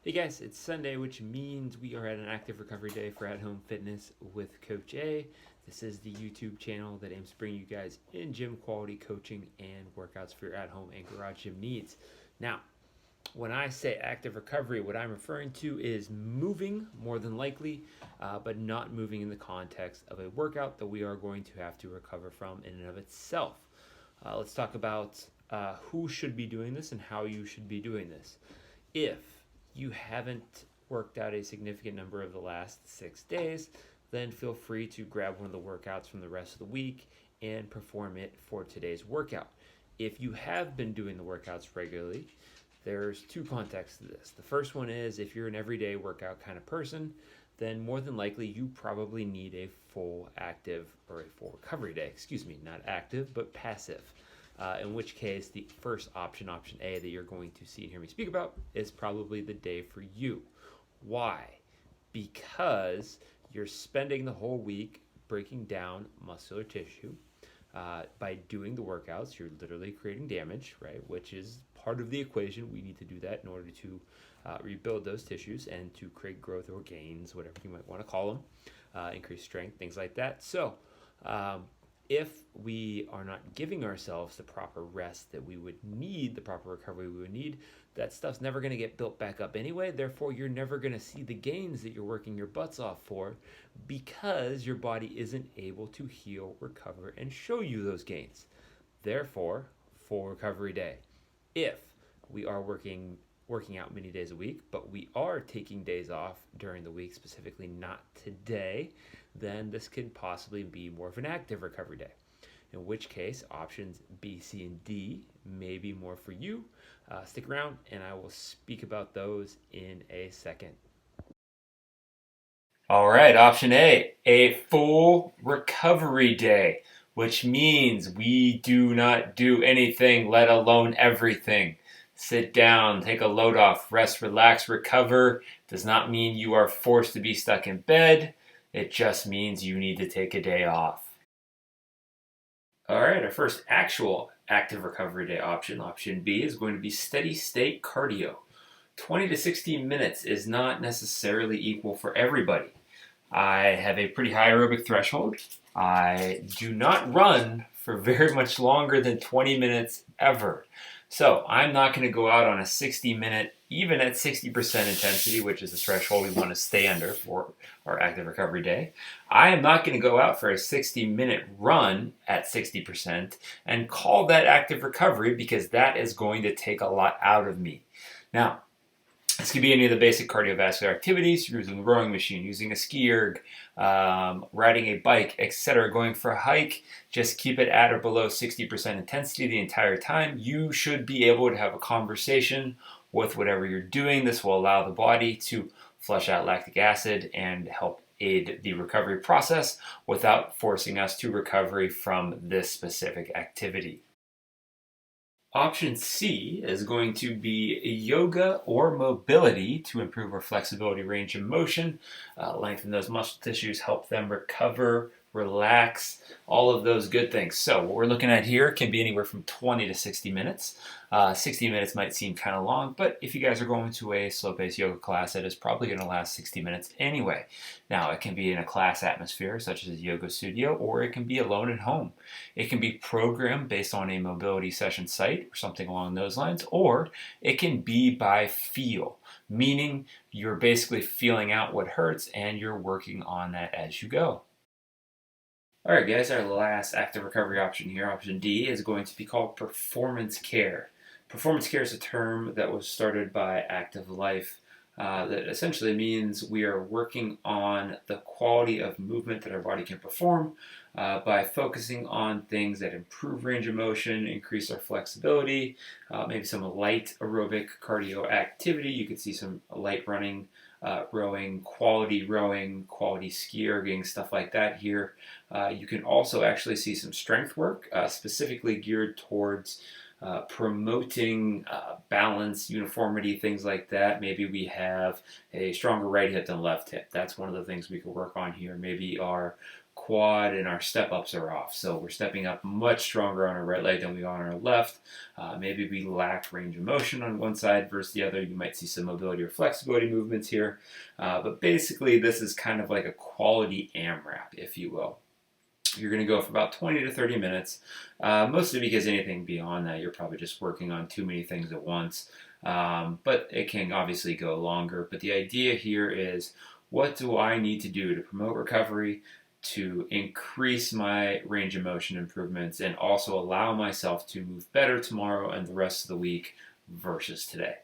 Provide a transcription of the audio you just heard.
Hey guys, it's Sunday, which means we are at an active recovery day for At Home Fitness with Coach A. This is the YouTube channel that aims to bring you guys in gym quality coaching and workouts for your at home and garage gym needs. Now, when I say active recovery, what I'm referring to is moving more than likely, but not moving in the context of a workout that we are going to have to recover from in and of itself. Let's talk about who should be doing this and how you should be doing this. If you haven't worked out a significant number of the last 6 days, then feel free to grab one of the workouts from the rest of the week and perform it for today's workout. If you have been doing the workouts regularly, there's two contexts to this. The first one is if you're an everyday workout kind of person, then more than likely you probably need a full active or a full recovery day. Excuse me, not active, but passive. In which case, the first option, option A, that you're going to see and hear me speak about is probably the day for you. Why? Because you're spending the whole week breaking down muscular tissue. By doing the workouts, you're literally creating damage, right? Which is part of the equation. We need to do that in order to rebuild those tissues and to create growth or gains, whatever you might want to call them, increase strength, things like that. So, if we are not giving ourselves the proper rest that we would need, the proper recovery we would need, that stuff's never going to get built back up anyway. Therefore, you're never going to see the gains that you're working your butts off for because your body isn't able to heal, recover, and show you those gains. Therefore, full recovery day. If we are working out many days a week, but we are taking days off during the week, specifically not today, then this could possibly be more of an active recovery day. In which case, options B, C, and D may be more for you. Stick around and I will speak about those in a second. All right, option a full recovery day, which means we do not do anything, let alone everything. Sit down, take a load off, rest, relax, recover. Does not mean you are forced to be stuck in bed. It just means you need to take a day off. All right, our first actual active recovery day option, option B, is going to be steady state cardio. 20 to 60 minutes is not necessarily equal for everybody. I have a pretty high aerobic threshold. I do not run for very much longer than 20 minutes ever. So I'm not going to go out on a 60-minute, even at 60% intensity, which is the threshold we want to stay under for our active recovery day. I am not going to go out for a 60-minute run at 60% and call that active recovery because that is going to take a lot out of me. Now, this could be any of the basic cardiovascular activities, using a rowing machine, using a ski erg, riding a bike, etc. Going for a hike, just keep it at or below 60% intensity the entire time. You should be able to have a conversation with whatever you're doing. This will allow the body to flush out lactic acid and help aid the recovery process without forcing us to recovery from this specific activity. Option C is going to be yoga or mobility to improve our flexibility, range of motion, lengthen those muscle tissues, help them recover, relax, all of those good things. So what we're looking at here can be anywhere from 20 to 60 minutes. 60 minutes might seem kind of long, but if you guys are going to a slow-paced yoga class, it is probably going to last 60 minutes anyway. Now, it can be in a class atmosphere, such as a yoga studio, or it can be alone at home. It can be programmed based on a mobility session site or something along those lines, or it can be by feel, meaning you're basically feeling out what hurts and you're working on that as you go. All right, guys, our last active recovery option here, option D, is going to be called performance care. Performance care is a term that was started by Active Life that essentially means we are working on the quality of movement that our body can perform by focusing on things that improve range of motion, increase our flexibility, maybe some light aerobic cardio activity. You could see some light running, rowing, quality ski erging, stuff like that here. You can also actually see some strength work, specifically geared towards promoting balance, uniformity, things like that. Maybe we have a stronger right hip than left hip. That's one of the things we could work on here. Maybe our quad and our step ups are off. So we're stepping up much stronger on our right leg than we are on our left. Maybe we lack range of motion on one side versus the other. You might see some mobility or flexibility movements here. But basically, this is kind of like a quality AMRAP, if you will. You're going to go for about 20 to 30 minutes, mostly because anything beyond that, you're probably just working on too many things at once. But it can obviously go longer. But the idea here is, what do I need to do to promote recovery, to increase my range of motion improvements, and also allow myself to move better tomorrow and the rest of the week versus today?